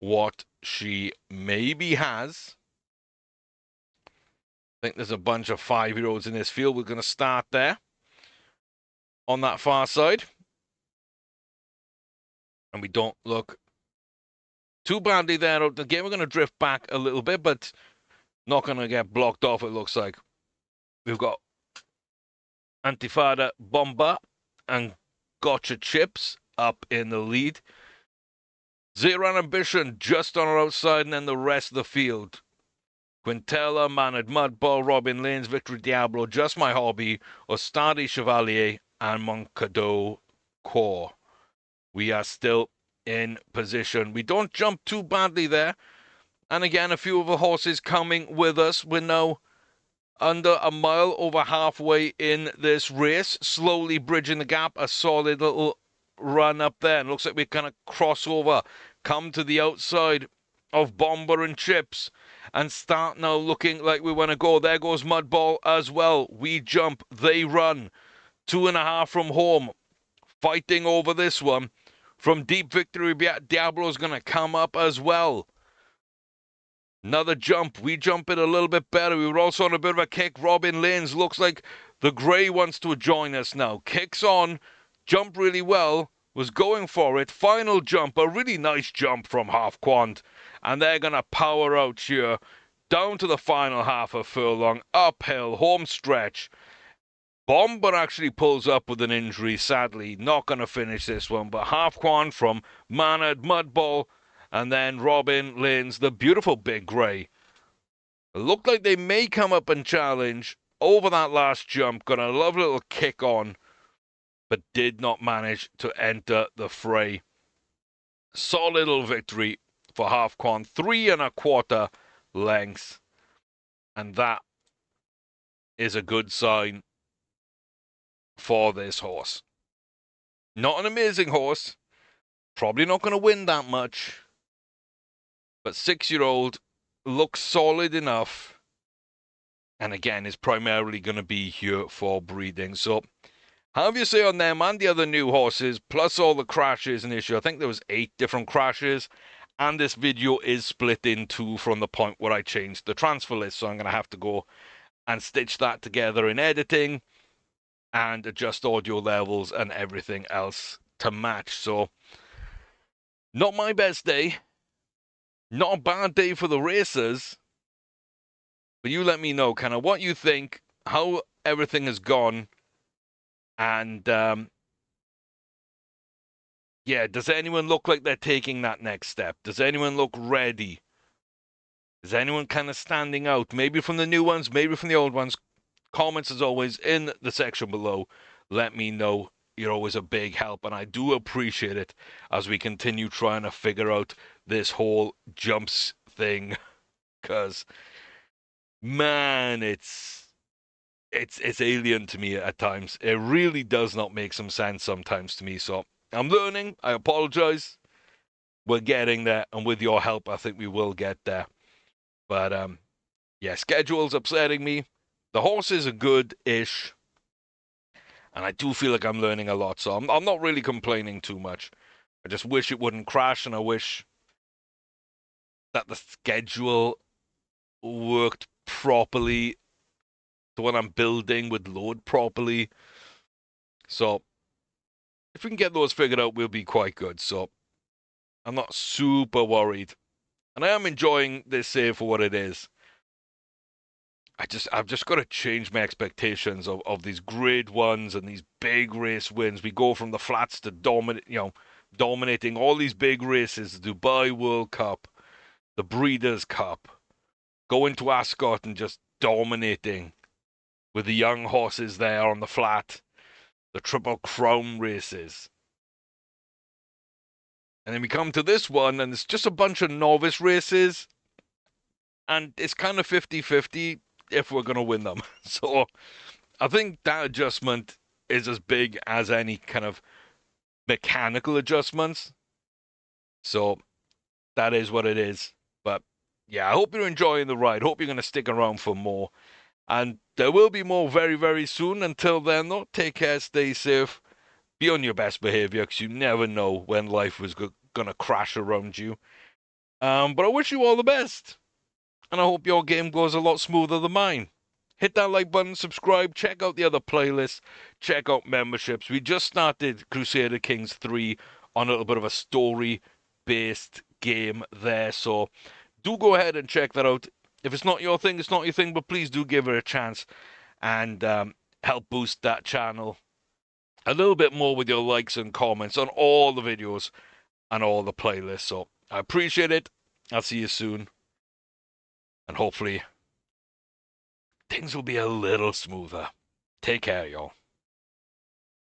what she maybe has. I think there's a bunch of 5-year-olds in this field. We're going to start there on that far side. And we don't look too badly there. Again, we're going to drift back a little bit, but not going to get blocked off, it looks like. We've got Antifada Bomba and Gotcha Chips up in the lead. Zero Ambition just on our outside, and then the rest of the field. Quintella, Manad Mudball, Robin Lanes, Victory Diablo, Just My Hobby, Ostadi Chevalier, and Moncado Core. We are still in position. We don't jump too badly there. And again, a few of the horses coming with us. We're now under a mile, over halfway in this race. Slowly bridging the gap. A solid little run up there. And looks like we're going to cross over. Come to the outside of Bomber and Chips. And start now looking like we want to go. There goes Mudball as well. We jump. They run. 2.5 from home. Fighting over this one. From deep, Victory Diablo's going to come up as well. Another jump. We jump it a little bit better. We were also on a bit of a kick. Robin Lanes looks like the grey wants to join us now. Kicks on. Jump really well. Was going for it. Final jump. A really nice jump from Half Quant. And they're going to power out here. Down to the final half of furlong. Uphill. Home stretch. Bomber actually pulls up with an injury, sadly. Not going to finish this one, but Half Quant from Manad Mudball, and then Robin Lanes, the beautiful big grey. It looked like they may come up and challenge over that last jump. Got a lovely little kick on, but did not manage to enter the fray. Solid little victory for Half Quant, 3.25 lengths, and that is a good sign for this horse. Not an amazing horse. Probably not going to win that much. But 6-year-old looks solid enough. And again, is primarily going to be here for breeding. So, have you say on them and the other new horses, plus all the crashes and issue. I think there was 8 different crashes. And this video is split in 2 from the point where I changed the transfer list. So I'm going to have to go and stitch that together in editing. And adjust audio levels and everything else to match. So, not my best day. Not a bad day for the racers. But you let me know kind of what you think, how everything has gone. And, yeah, does anyone look like they're taking that next step? Does anyone look ready? Is anyone kind of standing out? Maybe from the new ones, maybe from the old ones. Comments, as always, in the section below. Let me know. You're always a big help, and I do appreciate it as we continue trying to figure out this whole jumps thing. Because, man, it's alien to me at times. It really does not make some sense sometimes to me. So I'm learning. I apologize. We're getting there, and with your help, I think we will get there. But, yeah, schedule's upsetting me. The horses are good-ish. And I do feel like I'm learning a lot, so I'm not really complaining too much. I just wish it wouldn't crash, and I wish that the schedule worked properly. The one I'm building would load properly. So if we can get those figured out, we'll be quite good. So I'm not super worried. And I am enjoying this save for what it is. I've just got to change my expectations of these grade ones and these big race wins. We go from the flats to dominating all these big races, the Dubai World Cup, the Breeders' Cup, going to Ascot and just dominating with the young horses there on the flat, the Triple Crown races. And then we come to this one, and it's just a bunch of novice races, and it's kind of 50-50 if we're going to win them. So I think that adjustment is as big as any kind of mechanical adjustments. So that is what it is. But yeah, I hope you're enjoying the ride. Hope you're going to stick around for more. And there will be more very, very soon. Until then, though, take care, stay safe, be on your best behavior, because you never know when life was going to crash around you. But I wish you all the best. And I hope your game goes a lot smoother than mine. Hit that like button, subscribe, check out the other playlists, check out memberships. We just started Crusader Kings 3 on a little bit of a story-based game there, so do go ahead and check that out. If it's not your thing, it's not your thing, but please do give it a chance and help boost that channel a little bit more with your likes and comments on all the videos and all the playlists. So I appreciate it. I'll see you soon. And hopefully things will be a little smoother. Take care, y'all.